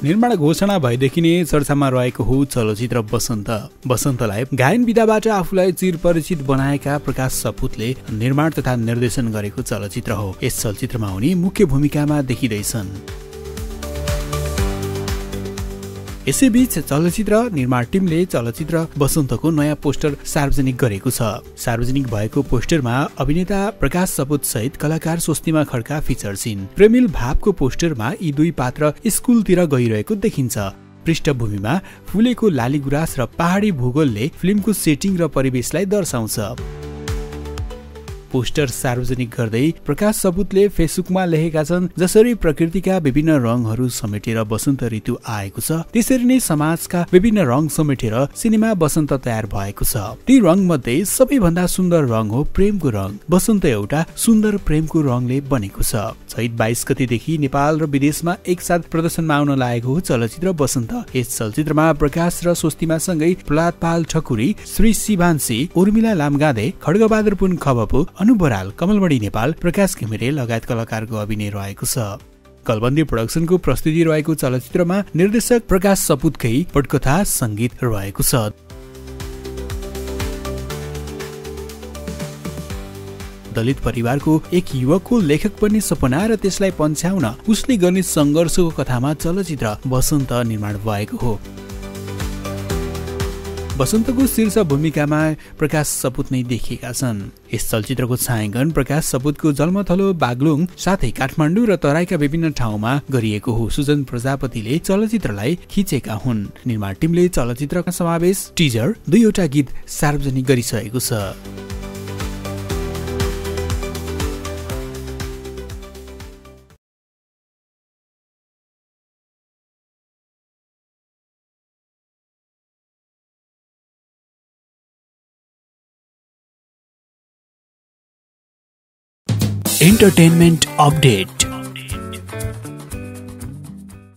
निर्माण घोषणा भएदेखि नै चर्चामा रहेको हो चलचित्र बसन्त। बसन्तलाई गायन विधाबाट आफूलाई चिरपरिचित बनाएका प्रकाश सपुतले निर्माण तथा निर्देशन गरेको चलचित्र हो। यस चलचित्रमा उनी मुख्य भूमिकामा देखिँदैछन्। यसैबीच चलचित्र निर्माण टिमले चलचित्र बसन्तको नयाँ पोस्टर सार्वजनिक गरेको छ। सार्वजनिक भएको पोस्टरमा अभिनेता प्रकाश सपुत सहित कलाकार स्वस्तिमा खड्का फिचर छिन्। प्रेमिल भावको पोस्टरमा यी दुई पात्र स्कुलतिर गइरहेको देखिन्छ। पृष्ठभूमिमा फुलेको लालीगुराँस र पहाडी भूगोलले फिल्मको सेटिङ र परिवेशलाई दर्शाउँछ। पोस्टर सार्वजनिक गर्दै प्रकाश सपुतले फेसबुकमा लेखेका छन्, जसरी प्रकृतिका विभिन्न रङहरू समेटेर बसन्त ऋतु आएको छ, त्यसरी नै समाजका विभिन्न रङ समेटेर सिनेमा बसन्त तयार भएको छ। ती रङ मध्ये सबैभन्दा सुन्दर रङ हो प्रेमको रङ। बसन्त एउटा सुन्दर प्रेमको रङले बनेको छ। चैत 22 गतेदेखि नेपाल र विदेशमा एकसाथ प्रदर्शनमा आउन लागेको हो चलचित्र बसन्त। यस चलचित्रमा प्रकाश र स्वस्तिमा सँगै प्रहलाद पाल ठकुरी, श्री शिवान्सी, उर्मिला लामगादे, खड्गबहादुर पुन खबपु, अनु बराल, कमलमणि नेपाल, प्रकाश घिमिरे लगायत कलाकारको अभिनय रहेको छ। कलबन्दी प्रोडक्सनको प्रस्तुति रहेको चलचित्रमा निर्देशक प्रकाश सपुतकै पटकथा संगीत रहेको छ। दलित परिवारको एक युवकको लेखक बन्ने सपना र त्यसलाई पन्छ्याउन उसले गर्ने संघर्षको कथामा चलचित्र बसन्त निर्माण भएको हो। बसन्तको शीर्ष भूमिकामा प्रकाश सपुत नै देखिएका छन्। यस चलचित्रको छायाङ्कन प्रकाश सपुतको जन्मथलो बागलुङ साथै काठमाडौँ र तराईका विभिन्न ठाउँमा गरिएको हो। सुजन प्रजापतिले चलचित्रलाई खिचेका हुन्। निर्माण टिमले चलचित्रका समावेश टिजर 2वटा गीत सार्वजनिक गरिसकेको छ। Entertainment update.